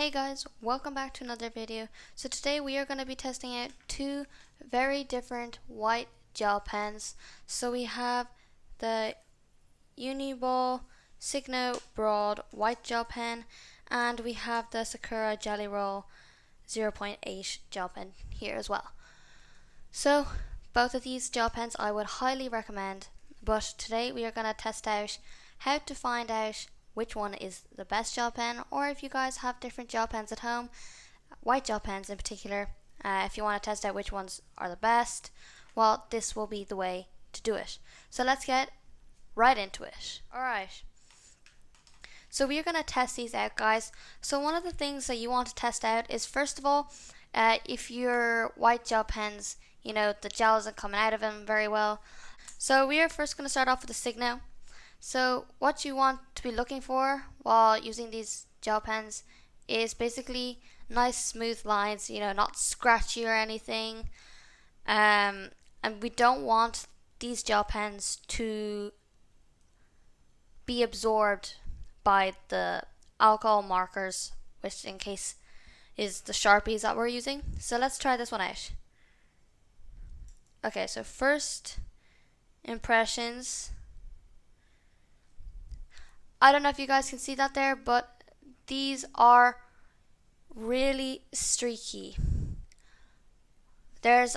Hey guys, welcome back to another video. So today we are going to be testing out two very different white gel pens. So we have the Uni-ball Signo Broad white gel pen, and we have the Sakura Jelly Roll 0.8 gel pen here as well. So both of these gel pens I would highly recommend, but today we are going to test out how to find out which one is the best gel pen, or if you guys have different gel pens at home, white gel pens in particular, if you want to test out which ones are the best, well, this will be the way to do it. So let's get right into it. Alright, so we're going to test these out, guys. So one of the things that you want to test out is, first of all, if your white gel pens, the gel isn't coming out of them very well. So we are first going to start off with the Signo. So what you want to be looking for while using these gel pens is basically nice smooth lines, not scratchy or anything. And we don't want these gel pens to be absorbed by the alcohol markers, which in case is the Sharpies that we're using. So let's try this one out. Okay, so first impressions. I don't know if you guys can see that there, but these are really streaky. There's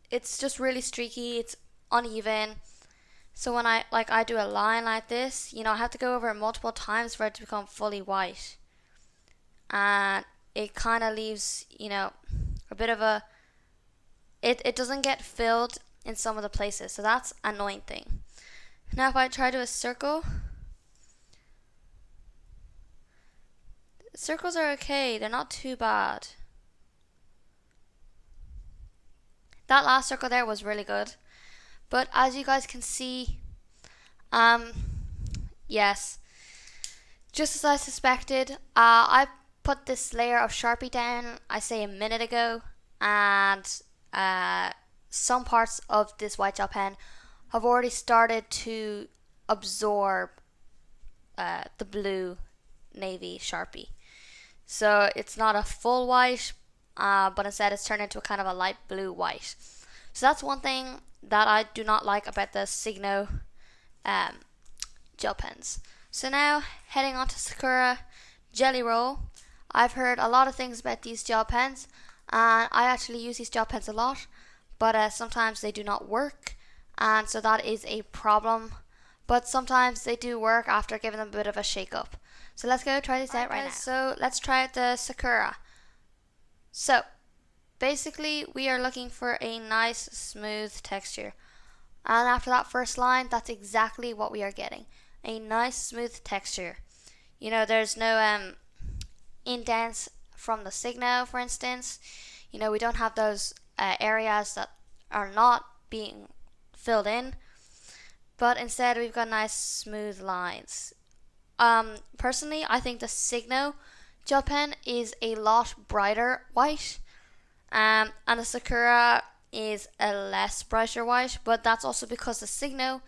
it's just really streaky, it's uneven. So when I do a line like this, I have to go over it multiple times for it to become fully white. And it kind of leaves, a bit of a, it doesn't get filled in some of the places. So that's an annoying thing. Now if I try to do a circle, circles are okay, they're not too bad. That last circle there was really good. But as you guys can see, yes, just as I suspected, I put this layer of Sharpie down, I say a minute ago, and some parts of this white gel pen have already started to absorb the blue navy Sharpie. So it's not a full white, but instead it's turned into a kind of a light blue white. So that's one thing that I do not like about the Signo gel pens. So now heading on to Sakura Jelly Roll. I've heard a lot of things about these gel pens, and I actually use these gel pens a lot, but sometimes they do not work, and so that is a problem. But sometimes they do work after giving them a bit of a shake up. So let's go try this out right now. So let's try out the Sakura. So basically we are looking for a nice smooth texture. And after that first line, that's exactly what we are getting. A nice smooth texture. There's no indents from the Signo, for instance. We don't have those areas that are not being filled in. But instead we've got nice smooth lines. Personally, I think the Signo gel pen is a lot brighter white, and the Sakura is a less brighter white, but that's also because the Signo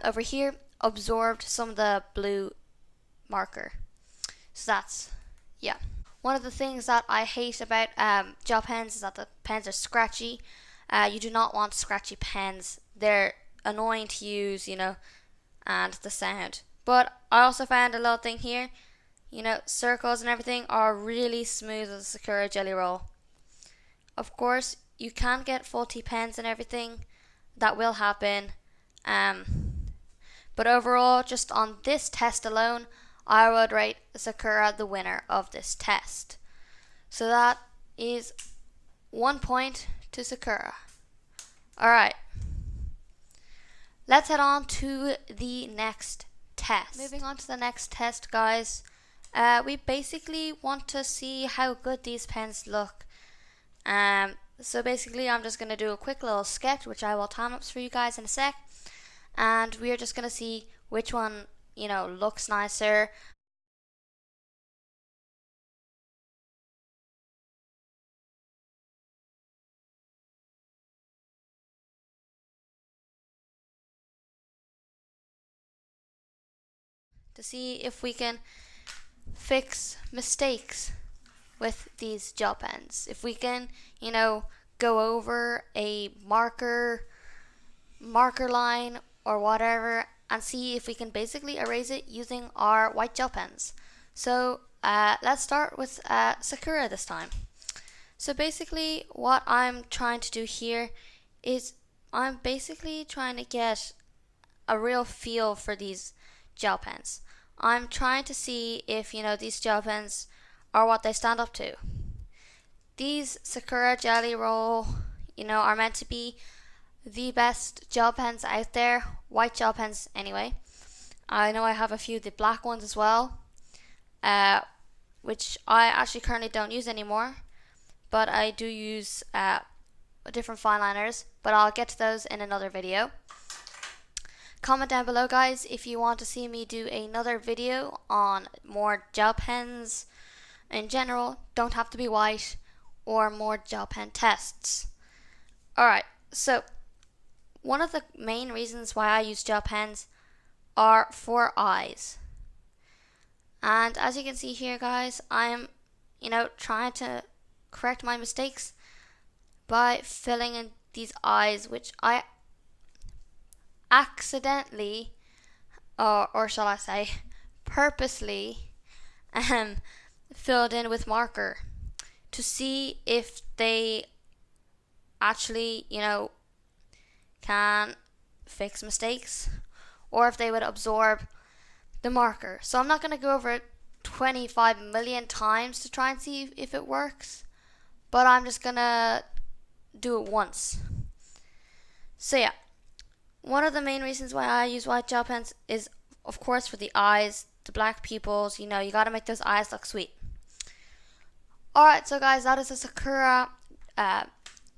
over here absorbed some of the blue marker. So that's, yeah. One of the things that I hate about gel pens is that the pens are scratchy. You do not want scratchy pens. They're annoying to use, and the sound. But I also found a little thing here, circles and everything are really smooth with the Sakura Jelly Roll. Of course, you can get faulty pens and everything, that will happen. But overall, just on this test alone, I would rate Sakura the winner of this test. So that is 1 point to Sakura. Alright. Let's head on to the next test. Moving on to the next test, guys. We basically want to see how good these pens look. So basically I'm just going to do a quick little sketch, which I will time lapse for you guys in a sec. And we are just going to see which one, looks nicer. To see if we can fix mistakes with these gel pens. If we can, go over a marker line or whatever and see if we can basically erase it using our white gel pens. So let's start with Sakura this time. So basically what I'm trying to do here is I'm basically trying to get a real feel for these gel pens. I'm trying to see if these gel pens are what they stand up to. These Sakura Jelly Roll are meant to be the best gel pens out there, white gel pens anyway. I know I have a few of the black ones as well, which I actually currently don't use anymore, but I do use different fine liners, but I'll get to those in another video. Comment down below, guys, if you want to see me do another video on more gel pens in general, don't have to be white, or more gel pen tests. Alright, so one of the main reasons why I use gel pens are for eyes. And as you can see here, guys, I'm trying to correct my mistakes by filling in these eyes, which I accidentally, or shall I say purposely, filled in with marker to see if they actually can fix mistakes or if they would absorb the marker. So I'm not going to go over it 25 million times to try and see if it works, but I'm just going to do it once. So yeah, one of the main reasons why I use white gel pens is, of course, for the eyes, the black pupils. You got to make those eyes look sweet. Alright, so guys, that is a Sakura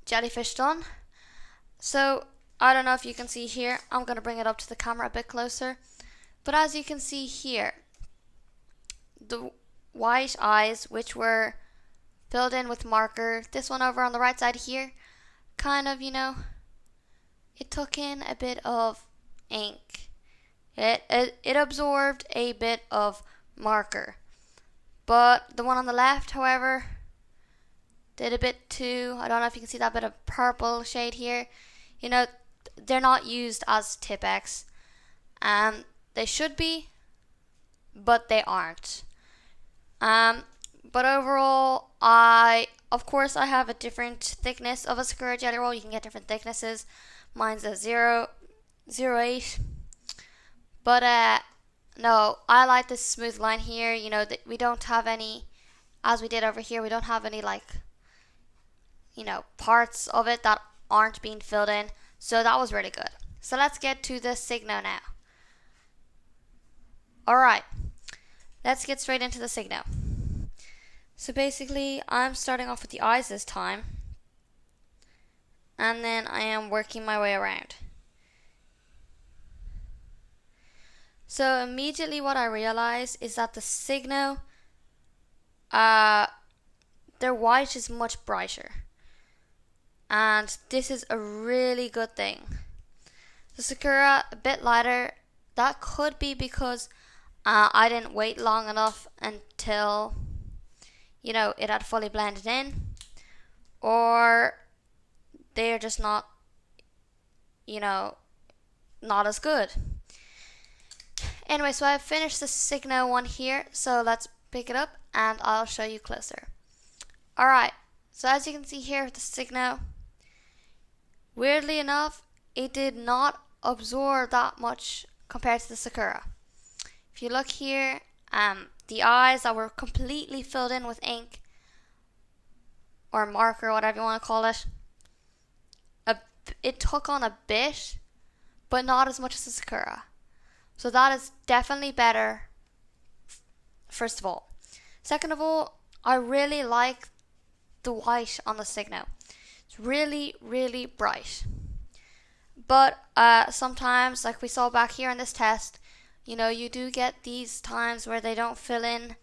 jellyfish done. So I don't know if you can see here, I'm going to bring it up to the camera a bit closer, but as you can see here, the white eyes, which were filled in with marker, this one over on the right side here, kind of it took in a bit of ink. It absorbed a bit of marker. But the one on the left, however, did a bit too. I don't know if you can see that bit of purple shade here. They're not used as Tipp-Ex. They should be, but they aren't. But overall, of course I have a different thickness of a Sakura Jelly Roll. You can get different thicknesses. Mine's a 0.08. But no, I like this smooth line here. That we don't have any, as we did over here, we don't have any parts of it that aren't being filled in. So that was really good. So let's get to the Signo now. Alright, let's get straight into the Signo. So basically, I'm starting off with the eyes this time, and then I am working my way around. So immediately what I realized is that the Signo, their white is much brighter. And this is a really good thing. The Sakura, a bit lighter. That could be because I didn't wait long enough until, it had fully blended in. Or they're just not, not as good. Anyway, so I've finished the Signo one here, so let's pick it up and I'll show you closer. Alright, so as you can see here with the Signo, weirdly enough, it did not absorb that much compared to the Sakura. If you look here, the eyes that were completely filled in with ink, or marker, whatever you want to call it, it took on a bit, but not as much as the Sakura. So that is definitely better, first of all. Second of all, I really like the white on the Signo. It's really, really bright. But sometimes, like we saw back here in this test, you do get these times where they don't fill in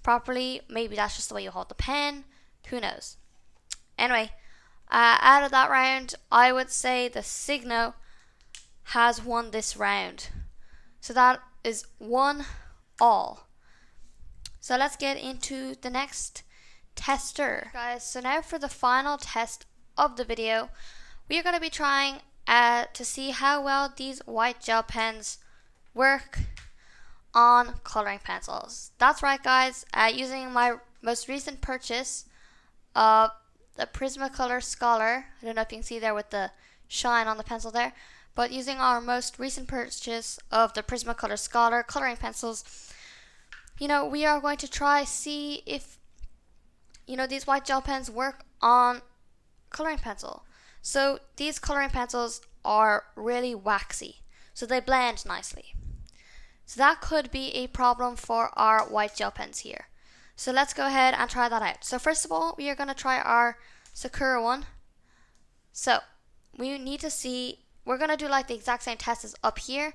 properly. Maybe that's just the way you hold the pen. Who knows? Anyway, out of that round, I would say the Signo has won this round. So that is 1-all. So let's get into the next tester. Guys, so now for the final test of the video, we are going to be trying to see how well these white gel pens work on coloring pencils. That's right, guys. Using my most recent purchase of the Prismacolor Scholar, I don't know if you can see there with the shine on the pencil there, but using our most recent purchase of the Prismacolor Scholar coloring pencils, we are going to try see if these white gel pens work on coloring pencil. So these coloring pencils are really waxy, so they blend nicely. So that could be a problem for our white gel pens here. So let's go ahead and try that out. So first of all, we are going to try our Sakura one. So we need to see, we're going to do like the exact same test as up here,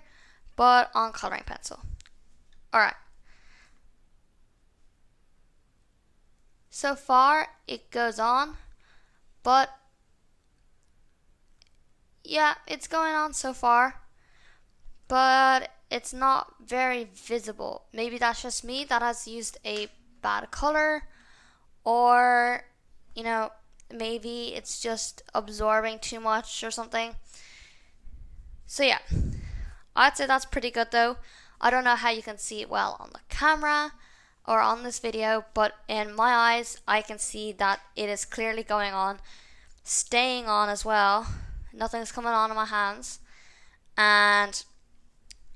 but on coloring pencil. Alright. So far, it goes on, but yeah, it's going on so far, but it's not very visible. Maybe that's just me that has used a bad color, or maybe it's just absorbing too much or something. So yeah, I'd say that's pretty good though. I don't know how you can see it well on the camera or on this video, but in my eyes I can see that it is clearly going on, staying on as well. Nothing's coming on in my hands, and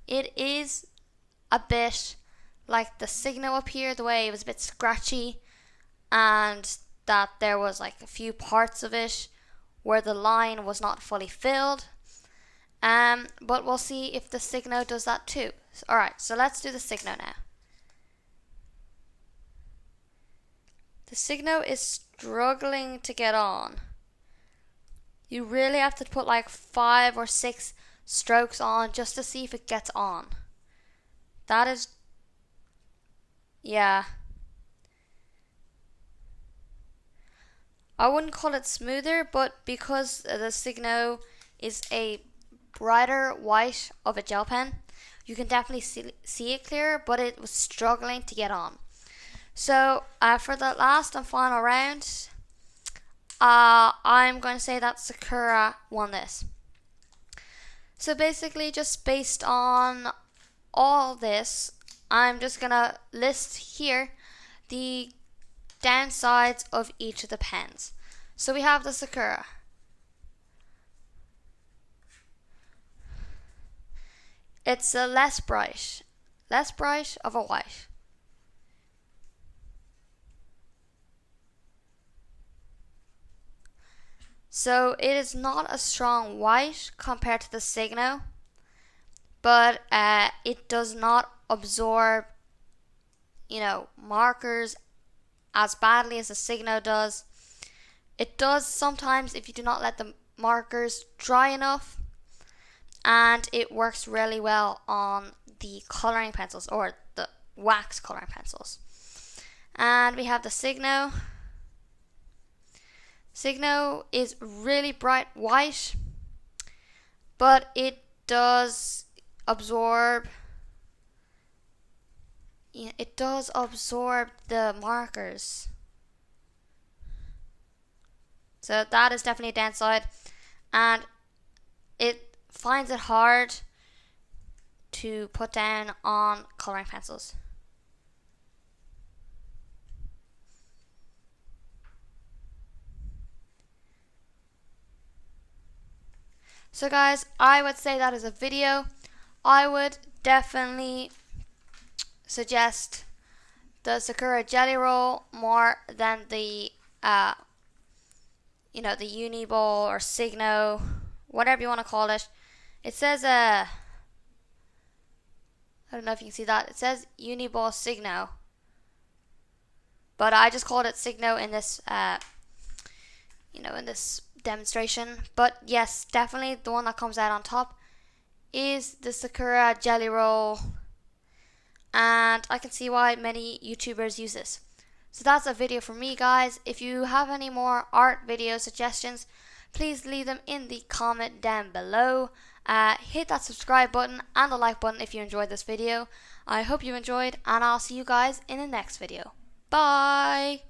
it is a bit like the Signo up here, the way it was a bit scratchy, and that there was like a few parts of it where the line was not fully filled. But we'll see if the Signo does that too. Alright, so let's do the Signo now. The Signo is struggling to get on. You really have to put like 5 or 6 strokes on just to see if it gets on. That is, yeah. I wouldn't call it smoother, but because the Signo is a brighter white of a gel pen, you can definitely see it clearer, but it was struggling to get on. So for the last and final round, I'm going to say that Sakura won this. So basically, just based on all this, I'm just going to list here the downsides of each of the pens. So we have the Sakura. It's a less bright of a white. So it is not a strong white compared to the Signo, but it does not absorb, markers as badly as the Signo does. It does sometimes if you do not let the markers dry enough, and it works really well on the coloring pencils or the wax coloring pencils. And we have the Signo. Signo is really bright white, but it does absorb the markers. So that is definitely a downside, and it finds it hard to put down on coloring pencils. So guys, I would say that as a video, I would definitely suggest the Sakura Jelly Roll more than the the Uni-ball or Signo, whatever you want to call it. It says I don't know if you can see that. It says Uni-ball Signo, but I just called it Signo in this in this demonstration. But yes, definitely the one that comes out on top is the Sakura Jelly Roll, and I can see why many YouTubers use this. So that's a video for me, guys. If you have any more art video suggestions, please leave them in the comment down below, Hit that subscribe button and the like button if you enjoyed this video. I hope you enjoyed, and I'll see you guys in the next video. Bye!